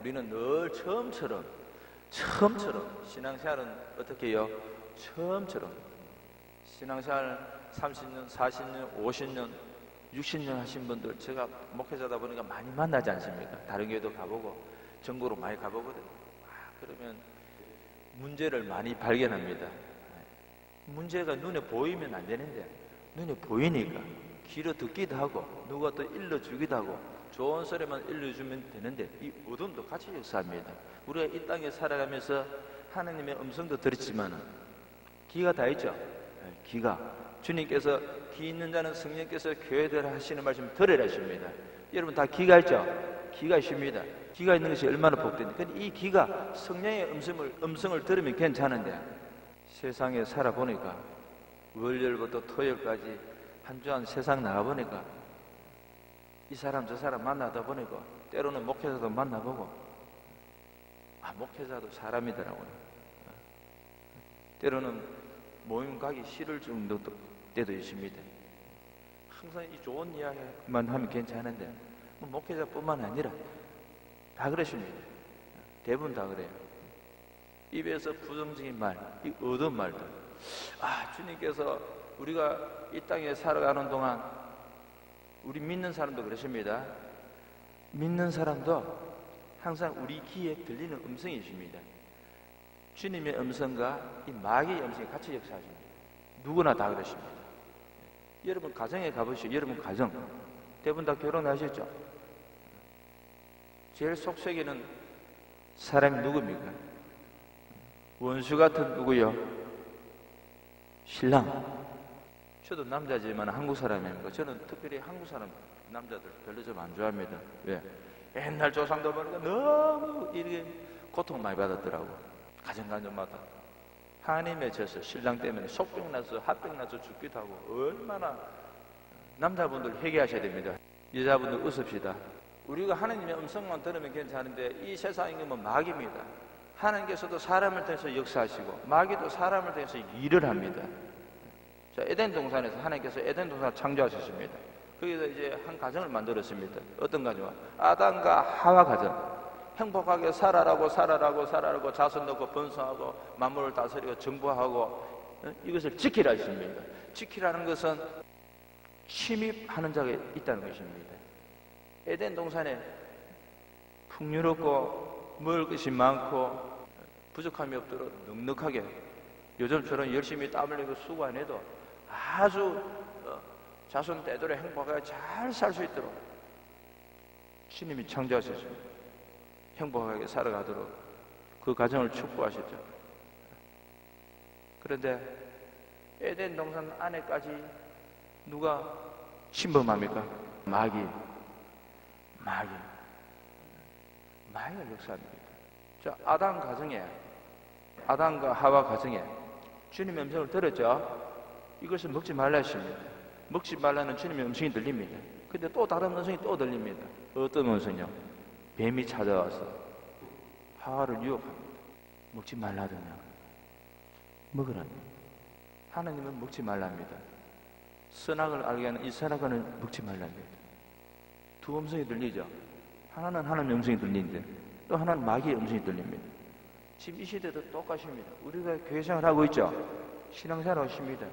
우리는 늘 처음처럼 신앙생활은 어떻게 해요? 처음처럼 신앙생활 30년, 40년, 50년, 60년 하신 분들 제가 목회자다 보니까 많이 만나지 않습니까? 다른 교회도 가보고 전국으로 많이 가보거든요. 그러면 문제를 많이 발견합니다. 문제가 눈에 보이면 안 되는데 눈에 보이니까 귀로 듣기도 하고 누가 또 일러주기도 하고 좋은 소리만 일러주면 되는데 이 어둠도 같이 역사합니다. 우리가 이 땅에 살아가면서 하나님의 음성도 들었지만 귀가 다 있죠. 귀가 주님께서 귀 있는 자는 성령께서 교회들 하시는 말씀 들으라 하십니다. 여러분 다 귀가 있죠? 귀가 있습니다. 귀가 있는 것이 얼마나 복된데 근데 이 귀가 성령의 음성을 들으면 괜찮은데 세상에 살아보니까 월요일부터 토요일까지 한 주간 세상 나가보니까 이 사람 저 사람 만나다 보니까 때로는 목회자도 만나보고 목회자도 사람이더라고요. 때로는 모임 가기 싫을 정도도 때도 있습니다. 항상 이 좋은 이야기만 하면 괜찮은데 목회자뿐만 아니라 다 그러십니다. 대부분 다 그래요. 입에서 부정적인 말, 이 어두운 말들. 주님께서 우리가 이 땅에 살아가는 동안 우리 믿는 사람도 그렇습니다. 믿는 사람도 항상 우리 귀에 들리는 음성이 있습니다. 주님의 음성과 이 마귀의 음성이 같이 역사하십니다. 누구나 다 그렇습니다. 여러분 가정에 가보시죠. 여러분 가정 대부분 다 결혼하셨죠? 제일 속썩이는 사람이 누굽니까? 원수 같은 누구요? 신랑. 저도 남자지만 한국 사람입니다. 저는 특별히 한국 사람 남자들 별로 좀 안 좋아합니다. 왜? 옛날 조상들 보니까 너무 이렇게 고통 많이 받았더라고. 가정마다 한이 맺혀서 신랑 때문에 속병 나서 합병 나서 죽기도 하고 얼마나 남자분들 회개하셔야 됩니다. 여자분들 웃읍시다. 우리가 하나님의 음성만 들으면 괜찮은데 이 세상에 뭐 마귀입니다. 하나님께서도 사람을 통해서 역사하시고 마귀도 사람을 통해서 일을 합니다. 자, 에덴 동산에서 하나님께서 에덴 동산을 창조하셨습니다. 거기서 이제 한 가정을 만들었습니다. 어떤 가정? 아담과 하와 가정. 행복하게 살아라고 자손 넣고 번성하고 만물을 다스리고 정부하고 이것을 지키라 했습니다. 지키라는 것은 침입하는 자가 있다는 것입니다. 에덴 동산에 풍요롭고 먹을 것이 많고 부족함이 없도록 넉넉하게 요즘처럼 열심히 땀 흘리고 수고 안 해도 아주 자손 대대로 행복하게 잘 살 수 있도록 주님이 창조하셨습니다. 행복하게 살아가도록 그 가정을 축복하셨죠. 그런데 에덴 동산 안에까지 누가 침범합니까? 마귀가 역사합니다. 자, 아담과 하와 가정에 주님의 음성을 들었죠. 이것을 먹지 말라 했습니다. 먹지 말라는 주님의 음성이 들립니다. 근데 또 다른 음성이 또 들립니다. 어떤 음성이요? 뱀이 찾아와서 하와를 유혹합니다. 먹지 말라더냐. 먹으랍니다. 하나님은 먹지 말랍니다. 선악을 알게 하는 이 선악과는 먹지 말랍니다. 두 음성이 들리죠. 하나는 하나님의 음성이 들리는데 또 하나는 마귀의 음성이 들립니다. 지금 이 시대도 똑같습니다. 우리가 교회생활을 하고 있죠. 신앙생활 하십니다.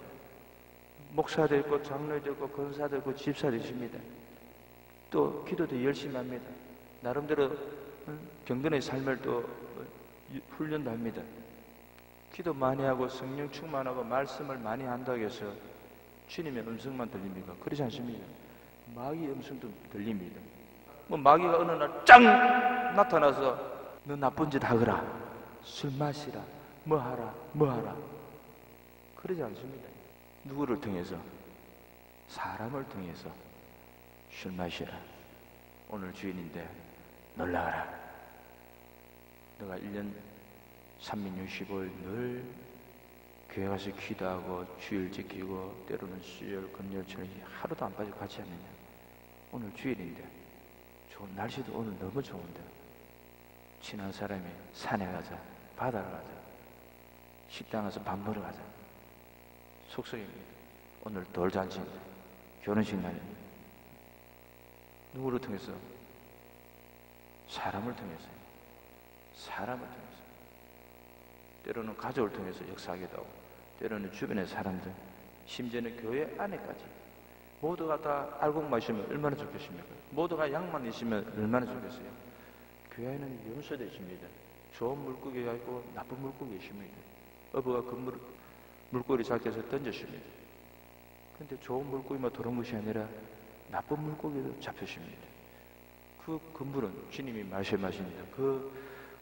목사도 있고 장로도 있고 권사도 있고 집사도 있습니다. 또 기도도 열심히 합니다. 나름대로 경건의 삶을 또 훈련도 합니다. 기도 많이 하고 성령 충만하고 말씀을 많이 한다고 해서 주님의 음성만 들립니까? 그렇지 않습니다. 마귀의 음성도 들립니다. 마귀가 어느 날 짱 나타나서 너 나쁜 짓 하거라, 술 마시라, 뭐 하라 그러지 않습니다. 누구를 통해서? 사람을 통해서 술 마시라. 오늘 주인인데 놀라가라. 너가 1년 365일 늘 교회 가서 기도하고 주일 지키고 때로는 수요일 금요일처럼 하루도 안 빠지고 같이 하느냐. 오늘 주일인데 좋은 날씨도 오늘 너무 좋은데 친한 사람이 산에 가자, 바다로 가자, 식당 가서 밥 먹으러 가자. 속속입니다. 오늘 돌잔치입니다. 결혼식 날입니다. 누구를 통해서? 사람을 통해서. 사람을 통해서, 때로는 가족을 통해서 역사하기도 하고, 때로는 주변의 사람들, 심지어는 교회 안에까지 모두가 다 알곡만 있으면 얼마나 좋겠습니까? 모두가 양만 있으면 얼마나 좋겠어요? 교회는 염소도 있습니다. 좋은 물고기가 있고 나쁜 물고기 있습니다. 어부가 그 물고기 잡혀서 던졌습니다. 근데 좋은 물고기만 들어온 것이 아니라 나쁜 물고기도 잡혔습니다. 그 그물은 주님이 말씀하십니다. 그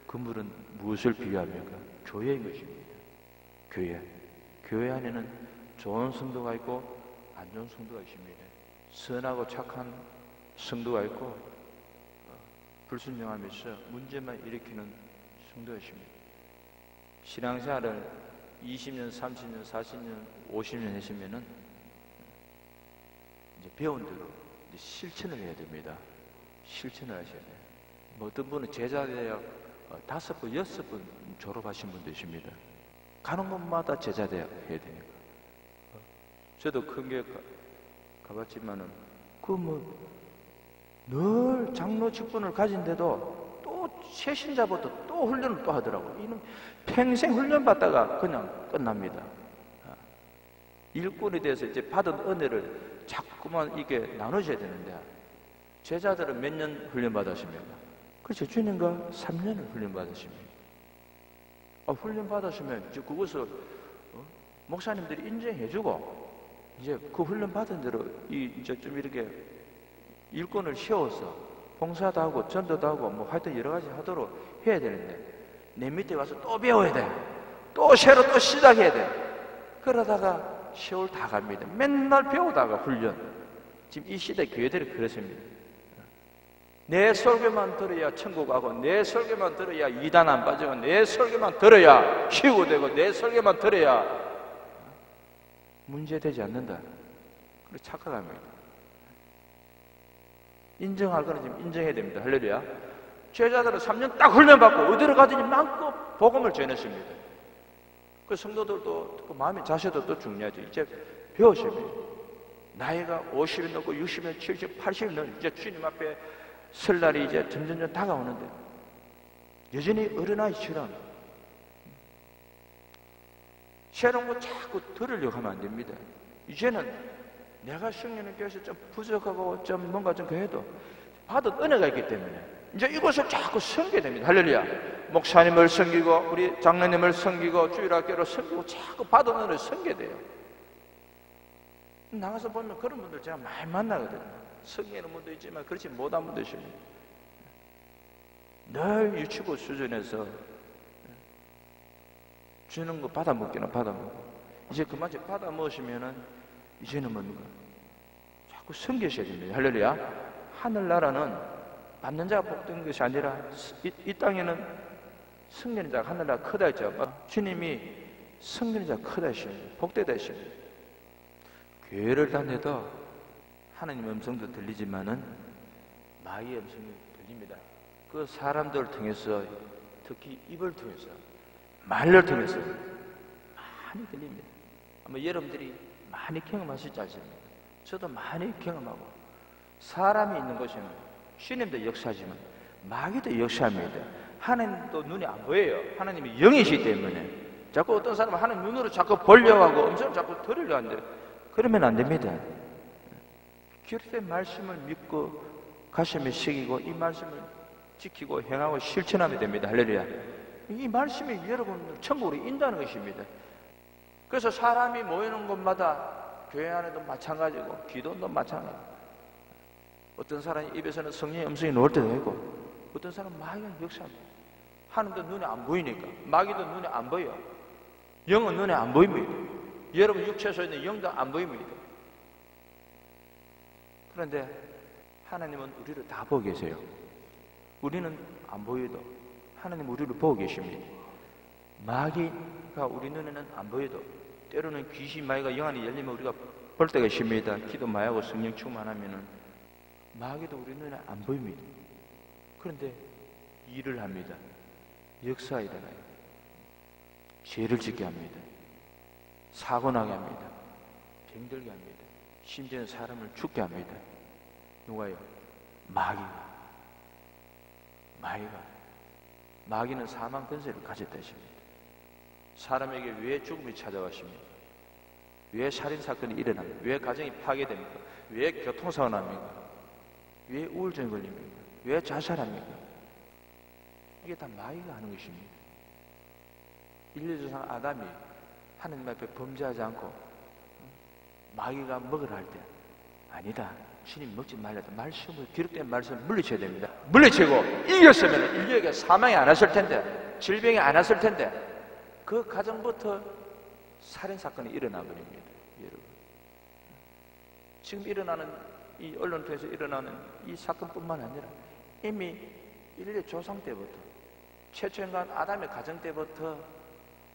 그물은 무엇을 비유합니까? 교회인 것입니다. 교회 안에는 좋은 성도가 있고 안 좋은 성도가 있습니다. 선하고 착한 성도가 있고 불순종하면서 문제만 일으키는 성도가 있습니다. 신앙생활을 20년, 30년, 40년, 50년 했으면은 이제 배운 대로 이제 실천을 해야 됩니다. 실천을 하셔야 돼요. 뭐 어떤 분은 제자대학 5번, 6번 졸업하신 분도 있습니다. 가는 곳마다 제자대학 해야 되니까. 저도 큰 교회 가봤지만은 늘 장로 직분을 가진데도 또 새신자부터 또 훈련을 또 하더라고요. 이는 평생 훈련 받다가 그냥 끝납니다. 일꾼에 대해서 이제 받은 은혜를 자꾸만 이게 나눠줘야 되는데, 제자들은 몇 년 훈련 받으십니까? 그렇죠. 주님과 3년을 훈련 받으십니다. 훈련 받으시면 이제 그것을 목사님들이 인정해주고, 이제 그 훈련 받은 대로 이제 좀 이렇게 일꾼을 세워서 봉사도 하고 전도도 하고 뭐 하여튼 여러 가지 하도록 해야 되는데, 내 밑에 가서 또 배워야 돼. 또 새로 또 시작해야 돼. 그러다가 세월 다 갑니다. 맨날 배우다가 훈련. 지금 이 시대 교회들이 그렇습니다. 내 설교만 들어야 천국 가고, 내 설교만 들어야 이단 안 빠지고, 내 설교만 들어야 치유되고, 내 설교만 들어야 문제되지 않는다. 그렇게 착각합니다. 인정할 거는 지금 인정해야 됩니다. 할렐루야. 제자들은 3년 딱 훈련받고 어디로 가든지 마음껏 복음을 전했습니다. 그 성도들도 그 마음의 자세도 또 중요하죠. 이제 배우십니다. 나이가 50이 넘고 60이 70, 80이 넘고 이제 주님 앞에 설 날이 이제 점점 다가오는데, 여전히 어린아이처럼 새로운 거 자꾸 들으려고 하면 안 됩니다. 이제는 내가 성령의 교회에서 좀 부족하고 좀 뭔가 좀 그래도 받은 은혜가 있기 때문에 이제 이것을 자꾸 섬겨야 됩니다. 할렐루야. 목사님을 섬기고 우리 장로님을 섬기고 주일학교를 섬기고 자꾸 받은 은혜를 섬겨야 돼요. 나가서 보면 그런 분들 제가 많이 만나거든요. 성기는 분도 있지만 그렇지 못한 분도 있습니다. 늘 유치부 수준에서 주는 거 받아 먹기는 받아 먹고, 이제 그만 받아 먹으시면은 이제는 뭡니까? 자꾸 섬기셔야 됩니다. 할렐루야. 하늘나라는 받는 자가 복된 것이 아니라 이 땅에는 섬기는 자가 하늘나라 크다 했죠. 주님이 섬기는 자가 크다 했습니다. 복되다 했습니다. 교회를 다녀도 하나님 음성도 들리지만은 마귀의 음성이 들립니다. 그 사람들을 통해서, 특히 입을 통해서, 말을 통해서 많이 들립니다. 아마 여러분들이 많이 경험하실지 않습니까? 저도 많이 경험하고, 사람이 있는 곳에는 주님도 역사하지만 마귀도 역사합니다. 하나님도 눈이 안 보여요. 하나님이 영이시기 때문에 자꾸 어떤 사람은 하나님 눈으로 자꾸 보려고 하고 음성을 자꾸 들으려고 하는데, 그러면 안 됩니다. 기록된 말씀을 믿고 가슴에 새기고 이 말씀을 지키고 행하고 실천하면 됩니다. 할렐루야. 이 말씀이 여러분을 천국으로 인도하는 것입니다. 그래서 사람이 모이는 곳마다 교회 안에도 마찬가지고 기도도 마찬가지고, 어떤 사람이 입에서는 성령의 음성이 나올 때도 있고, 어떤 사람은 마귀가 역사합니다. 하나님도 눈에 안 보이니까, 마귀도 눈에 안 보여. 영은 눈에 안 보입니다. 여러분 육체에서 있는 영도 안 보입니다. 그런데 하나님은 우리를 다 보고 계세요. 우리는 안 보여도 하나님 우리를 보고 계십니다. 마귀가 우리 눈에는 안 보여도 때로는 귀신 마귀가 영 안이 열리면 우리가 볼 때가 있습니다. 기도 많이 하고 성령 충만하면은 마귀도 우리 눈에 안 보입니다. 그런데 일을 합니다. 역사 일어나요. 죄를 짓게 합니다. 사고 나게 합니다. 병들게 합니다. 심지어는 사람을 죽게 합니다. 누가요? 마귀가. 마귀는 사망 권세를 가졌다 했습니다. 사람에게 왜 죽음이 찾아왔습니까? 왜 살인사건이 일어납니까? 왜 가정이 파괴됩니까? 왜 교통사고 납니까? 왜 우울증이 걸립니까? 왜 자살합니까? 이게 다 마귀가 하는 것입니다. 인류조상 아담이 하느님 앞에 범죄하지 않고 마귀가 먹으라 할 때 아니다, 주님 먹지 말라도 말씀을, 기록된 말씀을 물리쳐야 됩니다. 물리치고 이겼으면 인류에게 사망이 안 왔을 텐데, 질병이 안 왔을 텐데, 그 가정부터 살인사건이 일어나 버립니다. 여러분, 지금 일어나는 이 언론 통해서 일어나는 이 사건뿐만 아니라 이미 인류 조상 때부터, 최초 인간 아담의 가정 때부터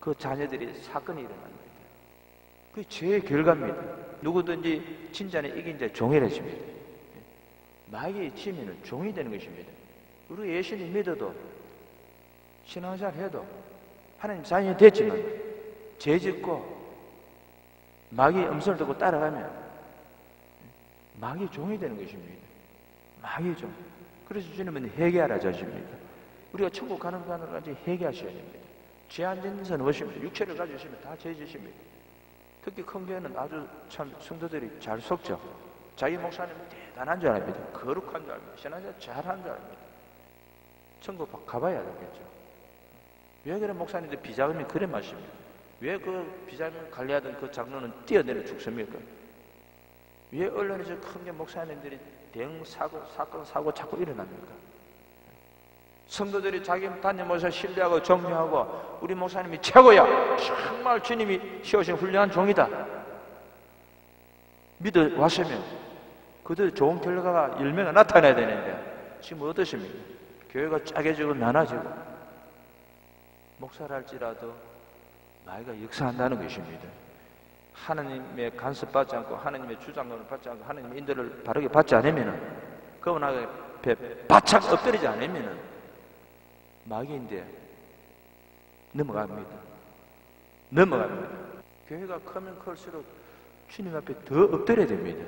그 자녀들이 사건이 일어납니다. 그게 죄의 결과입니다. 누구든지 진짜는 이긴 자 종이라십니다. 마귀의 취미는 종이 되는 것입니다. 우리 예수님 믿어도, 신앙생활 해도, 하나님 자녀이 됐지만 죄 짓고 마귀의 음성을 듣고 따라가면 마귀의 종이 되는 것입니다. 마귀의 종. 그래서 주님은 회개하라 하십니다. 우리가 천국 가는 까지 회개하셔야 됩니다. 죄 안 짓는 자는 무엇입니까? 육체를 가지시면 다 죄 짓습니다. 특히 큰 교회는 아주 참 성도들이 잘 속죠. 자기 목사님은 대단한 줄 압니다. 거룩한 줄 압니다. 신앙생활 잘하는 줄 압니다. 천국 가봐야 되겠죠. 왜 그래 목사님들 비자금이 그래 마십니까? 왜 그 비자금 관리하던 그 장로는 뛰어내려 죽습니까? 왜 언론에서 큰 목사님들이 대응 사건 사고 자꾸 일어납니까? 성도들이 자기 담임 목사 신뢰하고 존경하고 우리 목사님이 최고야, 정말 주님이 씌우신 훌륭한 종이다 믿어 왔으면 그들 좋은 결과가 열매가 나타나야 되는데 지금 어떠십니까? 교회가 짜게지고 나눠지고 목사를 할지라도 마귀가 역사한다는 것입니다. 하나님의 간섭받지 않고 하나님의 주장론을 받지 않고 하나님의 인도를 바르게 받지 않으면, 그분 앞에 바짝 엎드리지 않으면 마귀인데 넘어갑니다. 교회가 크면 클수록 주님 앞에 더 엎드려야 됩니다.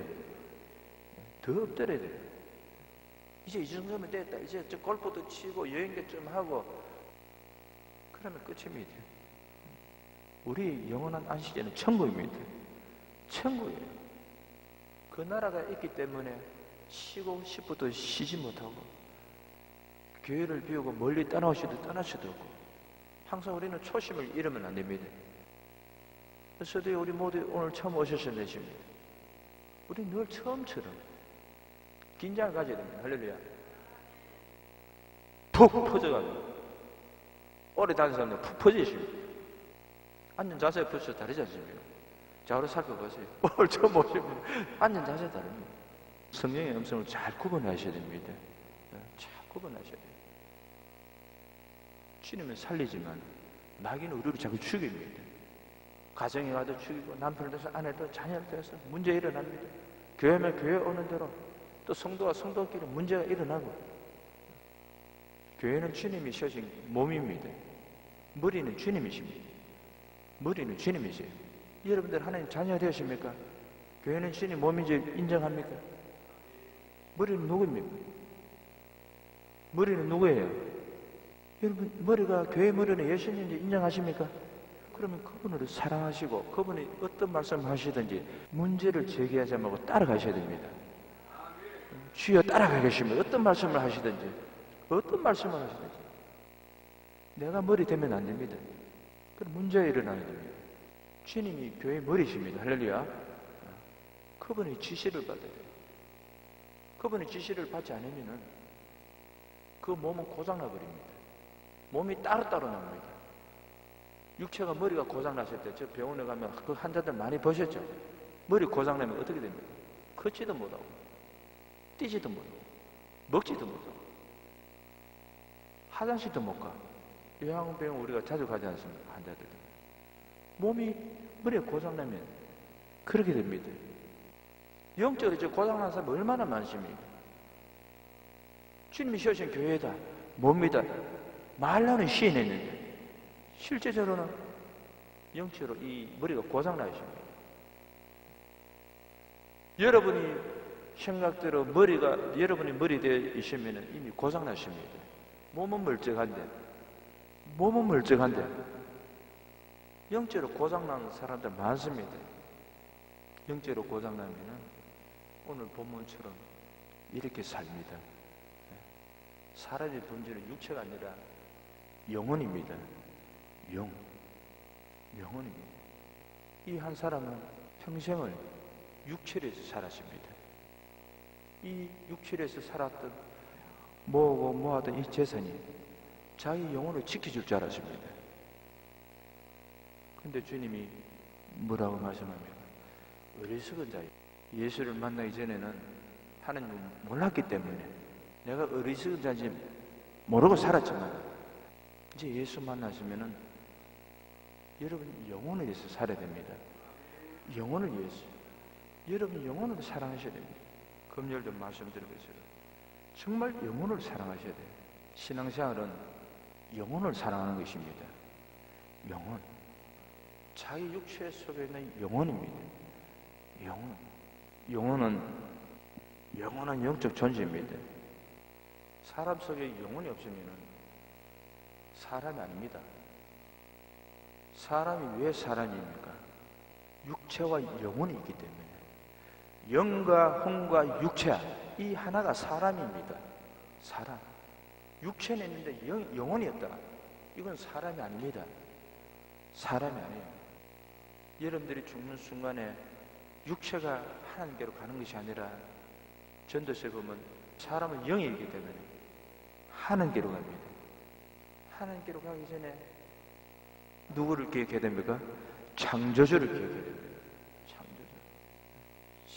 더 엎드려야 돼요. 이제 이 정도면 됐다. 이제 저 골프도 치고 여행도 좀 하고 그러면 끝입니다. 우리 영원한 안식처는 천국입니다. 천국이에요. 그 나라가 있기 때문에 쉬고 싶어도 쉬지 못하고 교회를 비우고 멀리 떠나오셔도 떠날 수도 없고, 항상 우리는 초심을 잃으면 안 됩니다. 그래서 우리 모두 오늘 처음 오셨을 것입니다. 우리 늘 처음처럼 긴장을 가져야 됩니다. 할렐루야. 푹 퍼져가지고 오래 다닌 사람들 푹 퍼져 있습니다. 앉는 자세에 벌써 다르지 않습니까? 좌우로 살펴보세요. 오늘 처음 오시면 앉는 자세 다릅니다. 성령의 음성을 잘 구분하셔야 됩니다. 잘 구분하셔야 돼요. 주님은 살리지만 마귀는 우리를 자꾸 죽입니다. 가정에 가도 죽이고 남편을 대해서 아내를 자녀를 대해서 문제 일어납니다. 교회면 교회 오는 대로 또 성도와 성도끼리 문제가 일어나고, 교회는 주님이 씌우신 몸입니다. 머리는 주님이십니다. 머리는 주님이세요. 여러분들 하나님 자녀 되십니까? 교회는 주님 몸인지 인정합니까? 머리는 누구입니까? 머리는 누구예요? 여러분, 머리가 교회 머리는 예수님인지 인정하십니까? 그러면 그분을 사랑하시고 그분이 어떤 말씀을 하시든지 문제를 제기하지 말고 따라가셔야 됩니다. 주여 따라가겠습니다. 어떤 말씀을 하시든지 내가 머리 되면 안 됩니다. 그럼 문제가 일어나야 됩니다. 주님이 교회 머리십니다. 할렐루야. 그분의 지시를 받아야 돼요. 그분의 지시를 받지 않으면 그 몸은 고장나 버립니다. 몸이 따로따로 납니다. 육체가 머리가 고장났을 때 저 병원에 가면 그 환자들 많이 보셨죠? 머리 고장나면 어떻게 됩니까? 걷지도 못하고 뛰지도 못하고 먹지도 못하고 화장실도 못 가. 요양병원 우리가 자주 가지 않습니까? 환자들 몸이 머리에 고장나면 그렇게 됩니다. 영적으로 저 고장난 사람이 얼마나 많으십니까? 주님이 씌우신 교회다, 뭡니다. 말로는 시인했는데 실제적으로는 영적으로 이 머리가 고장나 있습니다. 여러분이 생각대로 머리가 여러분이 머리 되어 있으면 이미 고장나십니다. 몸은 멀쩡한데 몸은 멀쩡한데 영적으로 고장난 사람들 많습니다. 영적으로 고장나면은 오늘 본문처럼 이렇게 삽니다. 사람의 본질은 육체가 아니라 영혼입니다. 영혼입니다. 이 한 사람은 평생을 육체에서 살았습니다. 이 육체에서 살았던 뭐하던 이 재산이 자기 영혼을 지켜줄 줄 알았습니다. 근데 주님이 뭐라고 말씀합니까? 어리석은 자요. 예수를 만나기 전에는 하나님을 몰랐기 때문에 내가 어리석은 자인지 모르고 살았지만 이제 예수 만나시면은 여러분 영혼을 위해서 살아야 됩니다. 영혼을 위해서. 여러분 영혼을 사랑하셔야 됩니다. 금요일도 말씀드린 것처럼 정말 영혼을 사랑하셔야 돼요. 신앙생활은 영혼을 사랑하는 것입니다. 영혼. 자기 육체 속에 있는 영혼입니다. 영혼은 영원한 영적 존재입니다. 사람 속에 영혼이 없으면 사람이 아닙니다. 사람이 왜 사람입니까? 육체와 영혼이 있기 때문에. 영과 혼과 육체, 이 하나가 사람입니다. 사람. 육체는 있는데 영혼이 없다. 이건 사람이 아닙니다. 사람이 아니에요. 여러분들이 죽는 순간에 육체가 하나님께로 가는 것이 아니라 전도서에 보면 사람은 영이 있기 때문에 하나님께로 갑니다. 하나님께로 가기 전에 누구를 기억해야 됩니까? 창조주를 기억해야 됩니다. 창조주.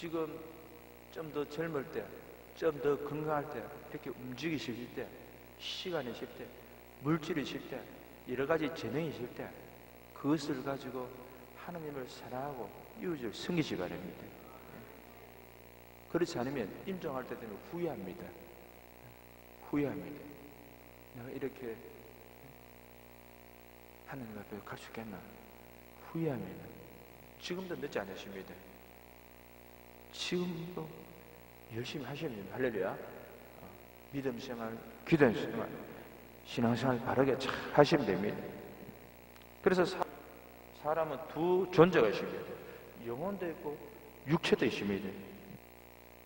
지금 좀 더 젊을 때, 좀 더 건강할 때, 이렇게 움직이실 때, 시간이 있을 때, 물질이 있을 때, 여러 가지 재능이 있을 때 그것을 가지고 하나님을 사랑하고 이웃을 섬기시 바랍니다. 그렇지 않으면 임종할 때 되면 후회합니다. 내가 이렇게 하나님 앞에 갈 수 있겠나? 후회합니다. 지금도 늦지 않으십니다. 지금도 열심히 하셔야 됩니다. 할렐루야. 믿음 생활, 기도 생활, 신앙생활 바르게 잘 하시면 됩니다. 그래서 사람은 두 존재가 있습니다. 영혼도 있고 육체도 있습니다.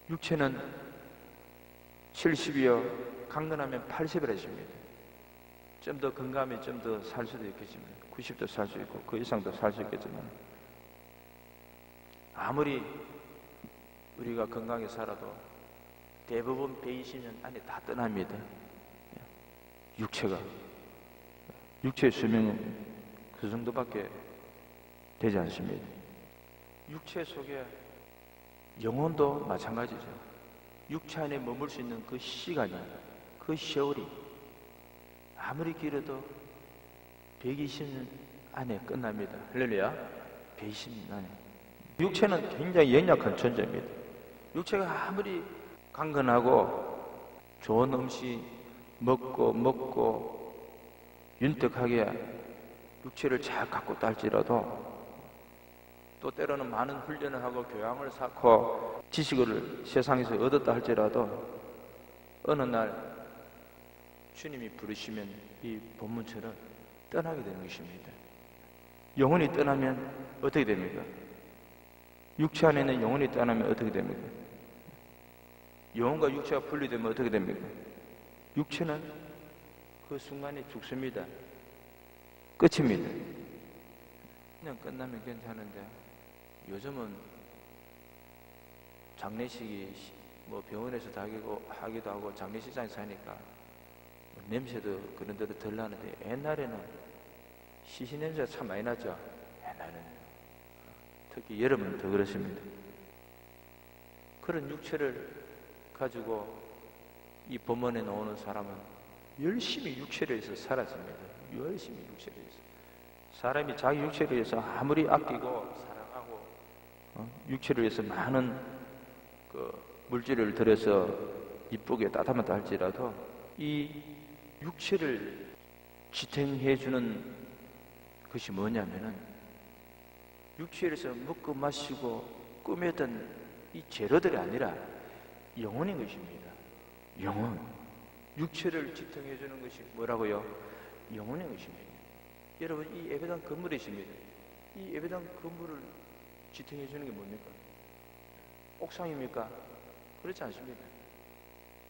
육체는 70이요 강건하면 80이라 있습니다. 좀 더 건강하면 좀 더 살 수도 있겠지만 90도 살 수 있고 그 이상도 살 수 있겠지만 아무리 우리가 건강하게 살아도 대부분 120년 안에 다 떠납니다. 육체의 수명은 그 정도밖에 되지 않습니다. 육체 속에 영혼도 마찬가지죠. 육체 안에 머물 수 있는 그 시간이, 그 세월이 아무리 길어도 120년 안에 끝납니다. 할렐루야. 120년 안에. 육체는 굉장히 연약한 존재입니다. 육체가 아무리 강건하고 좋은 음식 먹고 윤택하게 육체를 잘 갖고 할지라도 또 때로는 많은 훈련을 하고 교양을 쌓고 지식을 세상에서 얻었다 할지라도 어느 날 주님이 부르시면 이 본문처럼 떠나게 되는 것입니다. 영혼이 떠나면 어떻게 됩니까? 육체 안에 있는 영혼이 떠나면 어떻게 됩니까? 영혼과 육체가 분리되면 어떻게 됩니까? 육체는 그 순간에 죽습니다. 끝입니다. 그냥 끝나면 괜찮은데 요즘은 장례식이 뭐 병원에서 하기도 하고 장례식장에서 하니까 냄새도 그런 데도 덜 나는데 옛날에는 시신 냄새가 참 많이 나죠. 옛날에는 특히 여름은 더 그렇습니다. 그런 육체를 가지고 이 본문에 나오는 사람은 열심히 육체를 위해서 살았습니다. 열심히 육체를 위해서. 사람이 자기 육체를 위해서 아무리 아끼고 사랑하고 육체를 위해서 많은 그 물질을 들여서 이쁘게 따뜻하다 할지라도 이 육체를 지탱해 주는 것이 뭐냐면은 육체에서 먹고 마시고 꾸며던 이 재료들이 아니라 영혼인 것입니다. 영혼. 육체를 지탱해 주는 것이 뭐라고요? 영혼인 것입니다. 여러분, 이 예배당 건물이 있습니다. 이 예배당 건물을 지탱해 주는 게 뭡니까? 옥상입니까? 그렇지 않습니다.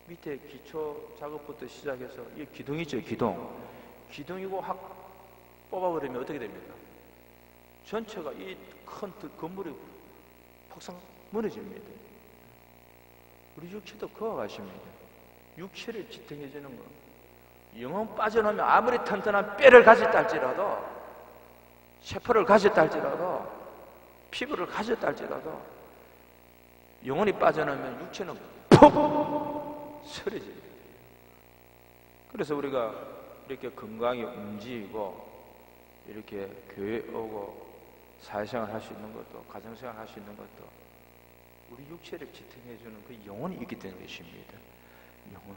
밑에 기초 작업부터 시작해서 이 기둥 있죠, 기둥이고 확 뽑아버리면 어떻게 됩니까? 전체가 이 큰 건물이 폭삭 무너집니다. 우리 육체도 그와 같습니다. 육체를 지탱해 주는 것, 영혼 빠져나오면 아무리 튼튼한 뼈를 가졌다 할지라도, 세포를 가졌다 할지라도, 피부를 가졌다 할지라도 영혼이 빠져나오면 육체는 푹 쓰러집니다. 그래서 우리가 이렇게 건강히 움직이고 이렇게 교회 오고 사회생활 할 수 있는 것도, 가정생활 할 수 있는 것도 우리 육체를 지탱해 주는 그 영혼이 있기 때문에 것입니다. 영혼.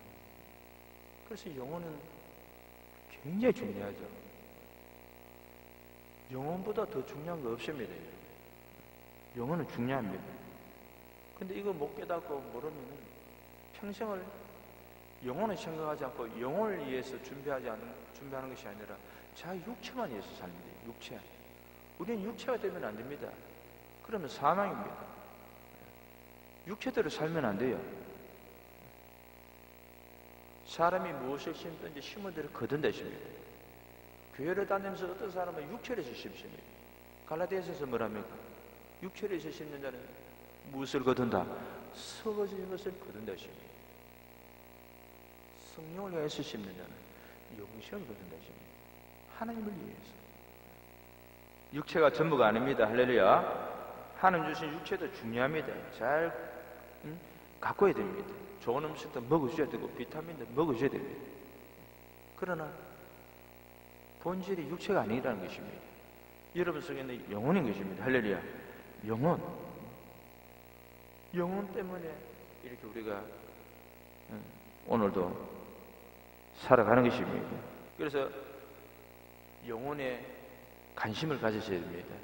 그래서 영혼은 굉장히 중요하죠. 영혼보다 더 중요한 거 없습니다. 영혼은 중요합니다. 근데 이거 못 깨닫고 모르면 평생을 영혼을 생각하지 않고 영혼을 위해서 준비하는 것이 아니라 자기 육체만 위해서 삽니다. 육체. 우리는 육체가 되면 안 됩니다. 그러면 사망입니다. 육체대로 살면 안 돼요. 사람이 무엇을 심든지 심은 대로 거둔다십니다. 교회를 다니면서 어떤 사람은 육체에서 심습니다. 갈라디아서에서 뭐랍니까? 육체에서 심는 자는 무엇을 거둔다? 썩어진 것을 거둔다십니다. 성령을 위해서 심는 자는 영생을 거둔다십니다. 하나님을 위해서. 육체가 전부가 아닙니다. 할렐루야. 하나님 주신 육체도 중요합니다. 잘 가꿔야 됩니다. 좋은 음식도 먹어줘야 되고 비타민도 먹어줘야 됩니다. 그러나 본질이 육체가 아니라는 것입니다. 여러분 속에는 영혼인 것입니다. 할렐루야. 영혼 때문에 이렇게 우리가 오늘도 살아가는 것입니다. 그래서 영혼에 관심을 가지셔야 됩니다.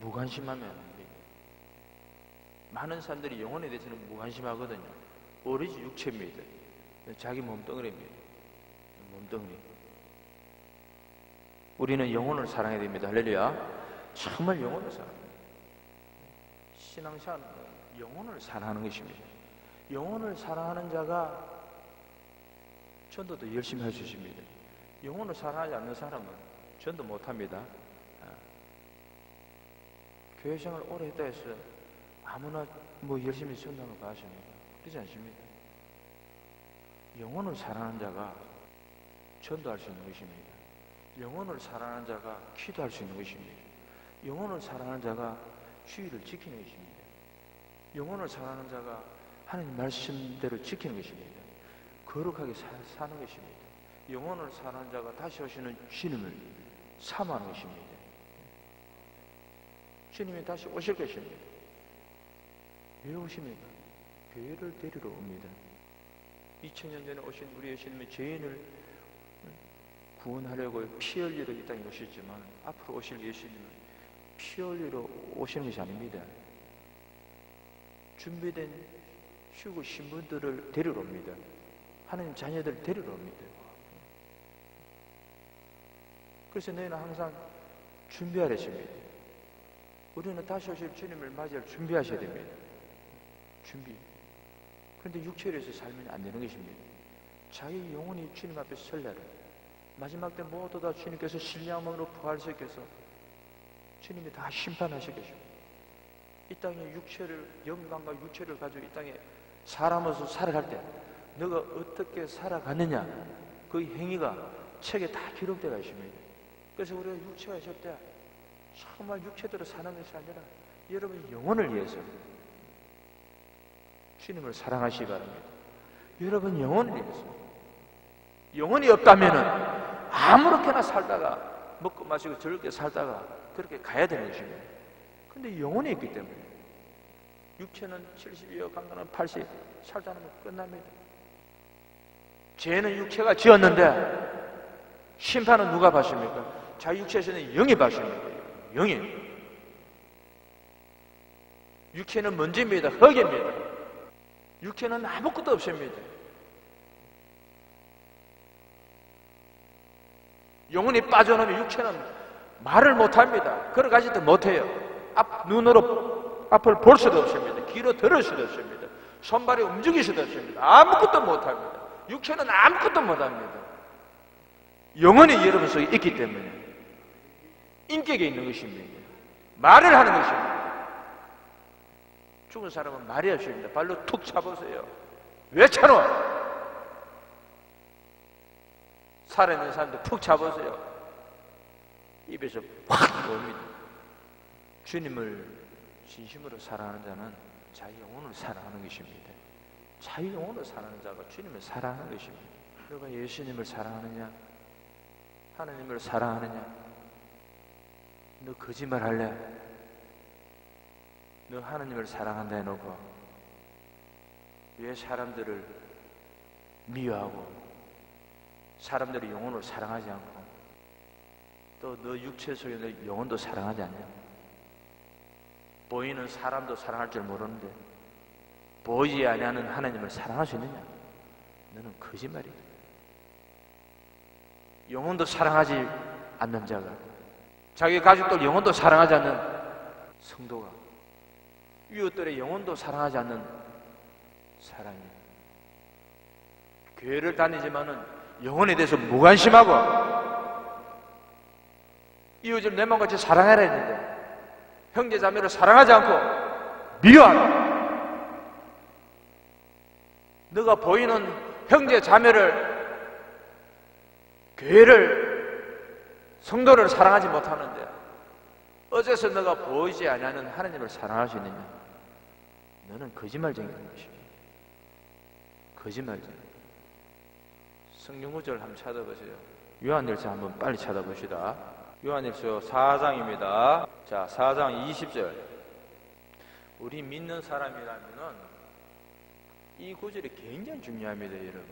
무관심하면 안 됩니다. 많은 사람들이 영혼에 대해서는 무관심하거든요. 오로지 육체입니다. 자기 몸뚱어리입니다. 몸뚱어리. 우리는 영혼을 사랑해야 됩니다. 할렐루야. 정말 영혼을 사랑합니다. 신앙생활은 영혼을 사랑하는 것입니다. 영혼을 사랑하는 자가 전도도 열심히 할 수 있습니다. 영혼을 사랑하지 않는 사람은 전도 못합니다. 교회 생활 오래 했다 해서 아무나 열심히 전도하는 거 아십니까? 그렇지 않습니다. 영혼을 사랑하는 자가 전도할 수 있는 것입니다. 영혼을 사랑하는 자가 기도할 수 있는 것입니다. 영혼을 사랑하는 자가 주의를 지키는 것입니다. 영혼을 사랑하는 자가 하나님 말씀대로 지키는 것입니다. 거룩하게 사는 것입니다. 영혼을 사랑하는 자가 다시 오시는 주님을 사모하는 것입니다. 주님이 다시 오실 것입니다. 왜 오십니까? 교회를 데리러 옵니다. 2000년 전에 오신 우리 예수님이 죄인을 구원하려고 피 흘리러 이 땅에 오셨지만 앞으로 오실 예수님은 피 흘리러 오시는 것이 아닙니다. 준비된 휴고 신분들을 데리러 옵니다. 하나님 자녀들 데리러 옵니다. 그래서 너희는 항상 준비하랬습니다. 우리는 다시 오실 주님을 맞이할 준비하셔야 됩니다. 준비. 그런데 육체에서 살면 안 되는 것입니다. 자기 영혼이 주님 앞에 설날을 마지막 때 모두 다 주님께서 신령함으로 부활시켜서 주님이 다 심판하실 것입니다. 이 땅에 육체를, 영광과 육체를 가지고 이 땅에 사람으로서 살아갈 때 너가 어떻게 살아갔느냐 그 행위가 책에 다 기록되어 있습니다. 그래서 우리가 육체가 있을 때 정말 육체대로 사는 것이 아니라 여러분 영혼을 위해서 주님을 사랑하시기 바랍니다. 여러분 영혼을 위해서. 영혼이 없다면은 아무렇게나 살다가 먹고 마시고 즐겁게 살다가 그렇게 가야 되는 것입니다. 근데 영혼이 있기 때문에 육체는 70이요 강건은 80 살다 보면 끝납니다. 죄는 육체가 지었는데 심판은 누가 받습니까? 자기 육체에서는 영이 받습니다. 영이. 육체는 먼지입니다. 흙입니다. 육체는 아무것도 없습니다. 영혼이 빠져나오면 육체는 말을 못합니다. 걸어가지도 못해요. 눈으로 앞을 볼 수도 없습니다. 귀로 들을 수도 없습니다. 손발이 움직일 수도 없습니다. 아무것도 못합니다. 육체는 아무것도 못합니다. 영혼이 여러분 속에 있기 때문에 인격에 있는 것입니다. 말을 하는 것입니다. 죽은 사람은 말이 없습니다. 발로 툭 차보세요. 왜 차노? 살아있는 사람도 푹 차보세요. 입에서 확 나옵니다. 주님을 진심으로 사랑하는 자는 자기 영혼을 사랑하는 것입니다. 자기 영혼을 사랑하는 자가 주님을 사랑하는 것입니다. 너가 예수님을 사랑하느냐? 하나님을 사랑하느냐? 너 거짓말 할래? 너 하나님을 사랑한다 해놓고 왜 사람들을 미워하고 사람들의 영혼을 사랑하지 않고 또 너 육체 속에 너 영혼도 사랑하지 않냐? 보이는 사람도 사랑할 줄 모르는데 보이지 아니하는 하나님을 사랑할 수 있느냐? 너는 거짓말이다. 영혼도 사랑하지 않는 자가 자기 가족들 영혼도 사랑하지 않는 성도가 이웃들의 영혼도 사랑하지 않는 사람이 교회를 다니지만은 영혼에 대해서 무관심하고 이웃을 내 마음같이 사랑하라 했는데 형제 자매를 사랑하지 않고 미워하라. 너가 보이는 형제 자매를 교회를 성도를 사랑하지 못하는데 어째서 너가 보이지 아니하는 하나님을 사랑할 수 있느냐? 너는 거짓말쟁이라는 것입니다. 거짓말쟁이. 성경 구절 한번 찾아보세요. 요한일서 한번 빨리 찾아봅시다. 요한일서 4장입니다. 자, 4장 20절. 우리 믿는 사람이라면은 이 구절이 굉장히 중요합니다, 여러분.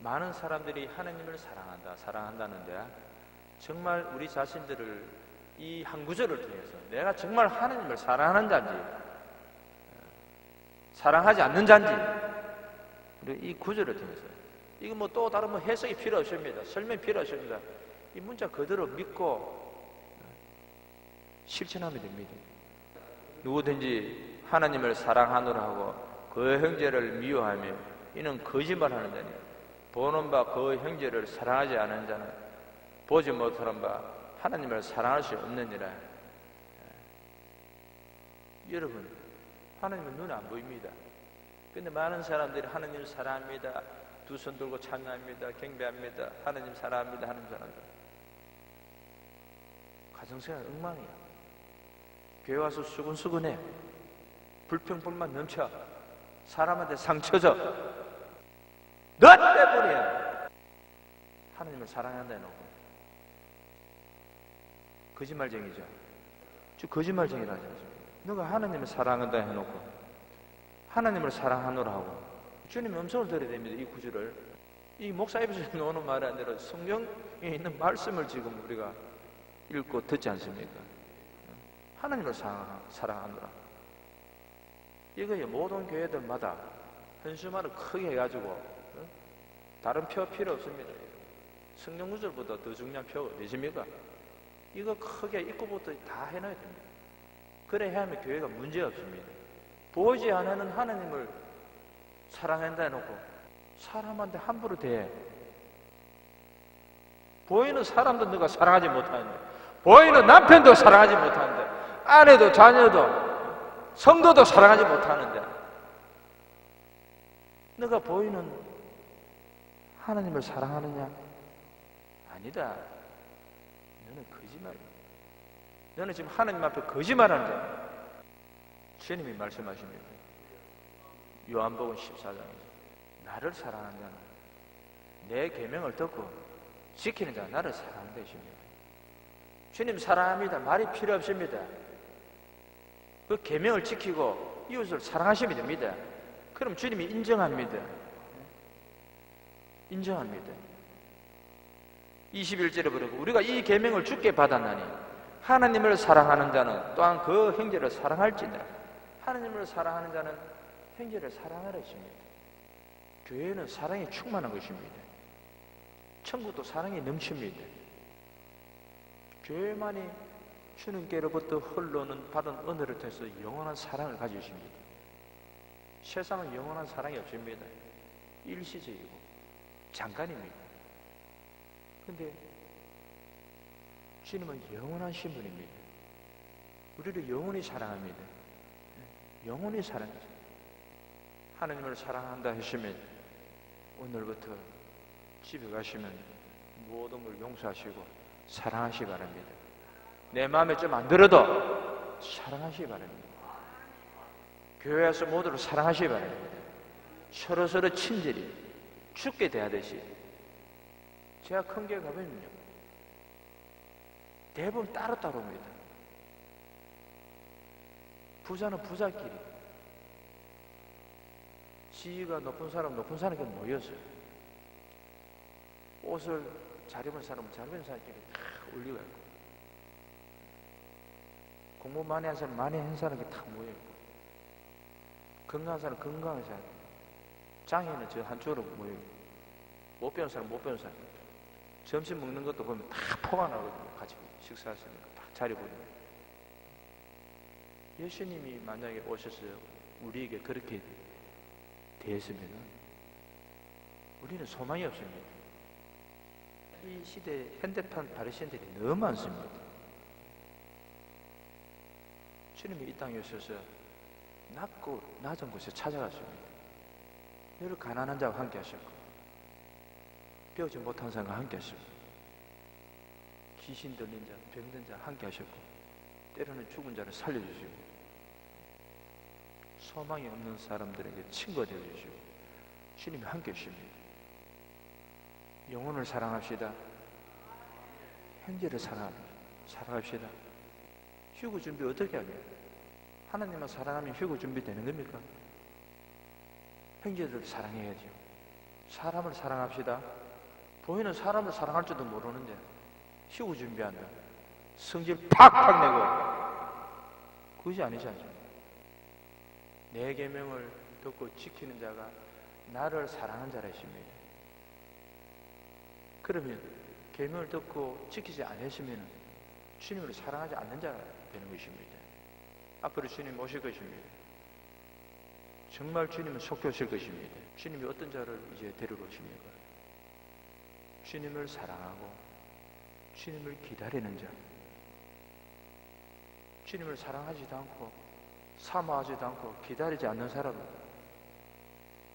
많은 사람들이 하나님을 사랑한다는데 정말 우리 자신들을 이 한 구절을 통해서 내가 정말 하나님을 사랑하는 자인지 사랑하지 않는 자인지 이 구절을 통해서 이거 뭐 또 다른 해석이 필요 없습니다. 설명이 필요 없습니다. 이 문자 그대로 믿고 실천하면 됩니다. 누구든지 하나님을 사랑하노라 하고 그 형제를 미워하며 이는 거짓말하는 자니 보는 바 그 형제를 사랑하지 않은 자는 보지 못하는 바 하나님을 사랑할 수 없느니라. 여러분, 하나님은 눈에 안 보입니다. 근데 많은 사람들이 하나님을 사랑합니다. 두 손 들고 찬양합니다. 경배합니다. 하나님 사랑합니다. 하는 사람들. 가정생활 엉망이야. 교회 와서 수근수근해. 불평불만 넘쳐. 사람한테 상처 줘. 너 때문이야. 하나님을 사랑한다 해놓고 거짓말쟁이죠. 저 거짓말쟁이라지 않습니까? 너가 하나님을 사랑한다 해놓고 하나님을 사랑하노라 하고 주님의 음성을 들어야 됩니다. 이 구절을. 이 목사 입에서 나오는 말이 아니라 성경에 있는 말씀을 지금 우리가 읽고 듣지 않습니까? 하나님을 사랑하노라. 이거에 모든 교회들마다 현수막을 크게 해가지고 다른 표 필요 없습니다. 성경 구절보다 더 중요한 표가 어디십니까? 이거 크게 입구부터 다 해놔야 됩니다. 그래야 하면 교회가 문제 없습니다. 보이지 않는 하나님을 사랑한다 해놓고 사람한테 함부로 대해. 보이는 사람도 너가 사랑하지 못하는데, 보이는 남편도 사랑하지 못하는데, 아내도 자녀도 성도도 사랑하지 못하는데 너가 보이는 하나님을 사랑하느냐? 아니다. 너는 거짓말이야. 너는 지금 하나님 앞에 거짓말하는 자야. 주님이 말씀하십니다. 요한복음 14장에서 나를 사랑하는 자는 내 계명을 듣고 지키는 자가 나를 사랑한다 했습니다. 주님 사랑합니다. 말이 필요 없습니다. 그 계명을 지키고 이웃을 사랑하시면 됩니다. 그럼 주님이 인정합니다. 인정합니다. 21절에 보니까 우리가 이 계명을 주께 받았나니 하나님을 사랑하는 자는 또한 그 형제를 사랑할지니라. 하나님을 사랑하는 자는 형제를 사랑하라 했습니다. 교회는 사랑이 충만한 것입니다. 천국도 사랑이 넘칩니다. 교회만이 주님께로부터 흘러오는 받은 은혜를 통해서 영원한 사랑을 가지고 있습니다. 세상은 영원한 사랑이 없습니다. 일시적이고 잠깐입니다. 근데 주님은 영원한 신분입니다. 우리를 영원히 사랑합니다. 영원히 사랑하세요. 하나님을 사랑한다 하시면 오늘부터 집에 가시면 모든 걸 용서하시고 사랑하시기 바랍니다. 내 마음에 좀 안 들어도 사랑하시기 바랍니다. 교회에서 모두를 사랑하시기 바랍니다. 서로서로 친절히 죽게 대하듯이. 제가 큰 교회 가보면요, 대부분 따로따로 옵니다. 부자는 부자끼리, 지위가 높은 사람끼리 모여서 옷을 잘 입은 사람은 잘 입은 사람끼리 다 올리고 있고, 공부 많이 한 사람 많이 한 사람끼리 다 모여있고, 건강한 사람 건강한 사람, 장애는 저 한쪽으로 모여있고, 못 배운 사람 못 배운 사람, 점심 먹는 것도 보면 다 포괄하거든요. 같이 식사하시는 거 다 자리 보면. 예수님이 만약에 오셔서 우리에게 그렇게 대했으면 우리는 소망이 없습니다. 이 시대에 현대판 바리새인들이 너무 많습니다. 주님이 이 땅에 오셔서 낮고 낮은 곳에 찾아갔습니다. 늘 가난한 자와 함께 하셨고, 배우지 못한 사람과 함께 하셨고, 귀신 들린 자, 병든 자 함께 하셨고, 때로는 죽은 자를 살려주시고, 소망이 없는 사람들에게 친구가 되어주시고, 주님이 함께 하십니다. 영혼을 사랑합시다. 형제를 사랑합시다. 휴거 준비 어떻게 하냐? 하나님만 사랑하면 휴거 준비 되는 겁니까? 형제들을 사랑해야죠. 사람을 사랑합시다. 보이는 사람을 사랑할 줄도 모르는데 휴거 준비한다. 성질 팍팍 내고, 그것이 아니지 않습니까? 내 계명을 듣고 지키는 자가 나를 사랑한 자라 했습니다. 그러면 계명을 듣고 지키지 않으시면 주님을 사랑하지 않는 자가 되는 것입니다. 앞으로 주님 오실 것입니다. 정말 주님은 속히 오실 것입니다. 주님이 어떤 자를 이제 데리고 오십니까? 주님을 사랑하고 주님을 기다리는 자, 주님을 사랑하지도 않고 사모하지도 않고 기다리지 않는 사람은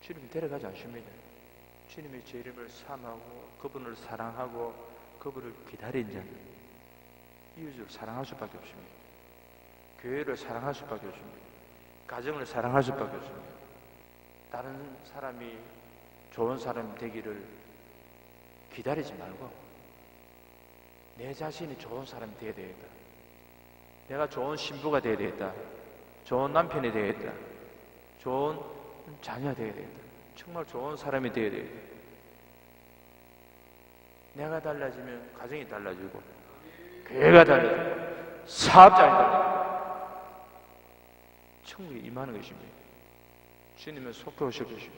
주님이 데려가지 않습니다. 주님이 제 이름을 사모하고 그분을 사랑하고 그분을 기다린 자는 이웃을 사랑할 수밖에 없습니다. 교회를 사랑할 수밖에 없습니다. 가정을 사랑할 수밖에 없습니다. 다른 사람이 좋은 사람 되기를 기다리지 말고 내 자신이 좋은 사람이 되어야 되겠다. 내가 좋은 신부가 되어야 되겠다. 좋은 남편이 되어야겠다. 좋은 자녀가 되어야 되겠다. 정말 좋은 사람이 되어야 되겠다. 내가 달라지면 가정이 달라지고, 교회가 달라지고, 사업장이 달라지고, 천국에 임하는 것입니다. 주님은 속해 오실 것입니다.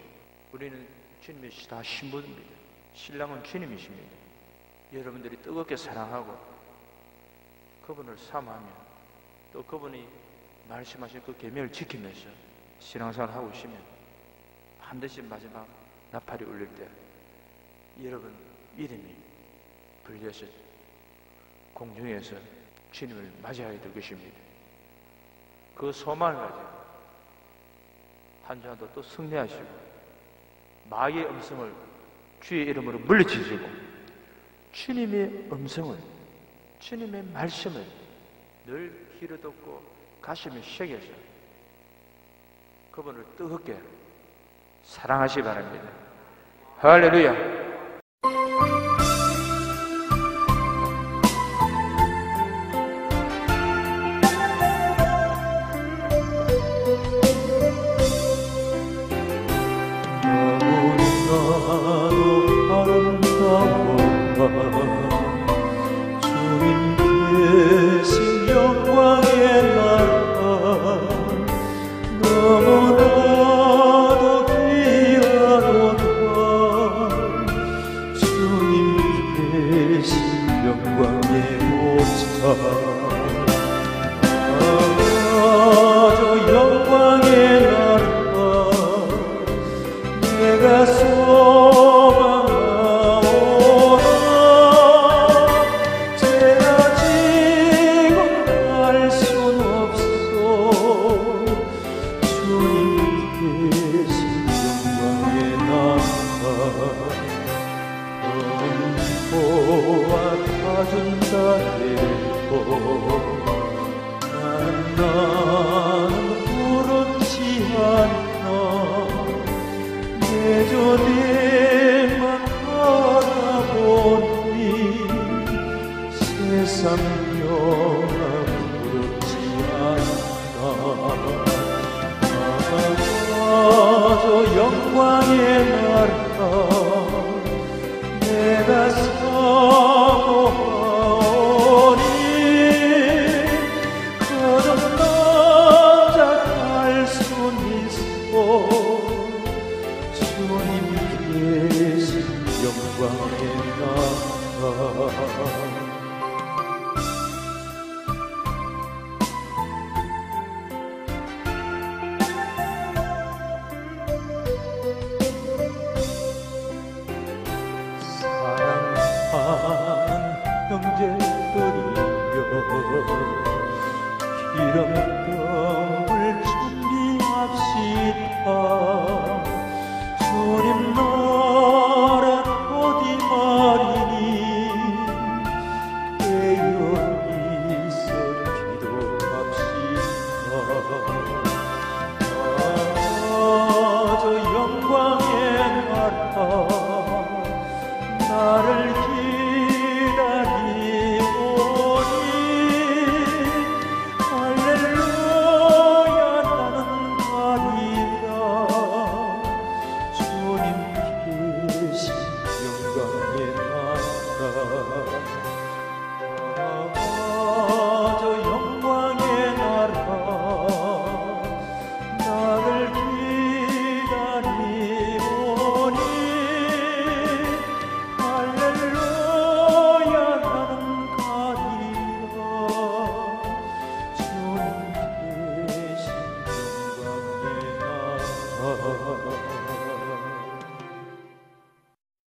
우리는 주님의 다 신부입니다. 신랑은 주님이십니다. 여러분들이 뜨겁게 사랑하고 그분을 사모하며 또 그분이 말씀하신 그 계명을 지키면서 신앙생활을 하고 있으면 반드시 마지막 나팔이 울릴 때 여러분 이름이 불려서 공중에서 주님을 맞이하게 될 것입니다. 그 소망을 가지고 한 주간도 또 승리하시고 마귀의 음성을 주의 이름으로 물리치시고 주님의 음성을, 주님의 말씀을 늘 귀로 듣고 가슴에 새겨서 그분을 뜨겁게 사랑하시기 바랍니다. 할렐루야. 주님 계신 영광의 나라 너무나도 귀하도다 주님 저 영광의 나라 내가 소망하오나 제가 지금 갈 순 없어 주님 계신 영광의 나라 금포와 타준 자리고 나는 부럽지 않나 내 조대만 바라보니 세상 영화 부럽지 않나 저 영광의 나라 내가 사모하오니 그런 남자 갈 순 있어 주님 계신 영광의 나라 사랑하는 형제들이여 기름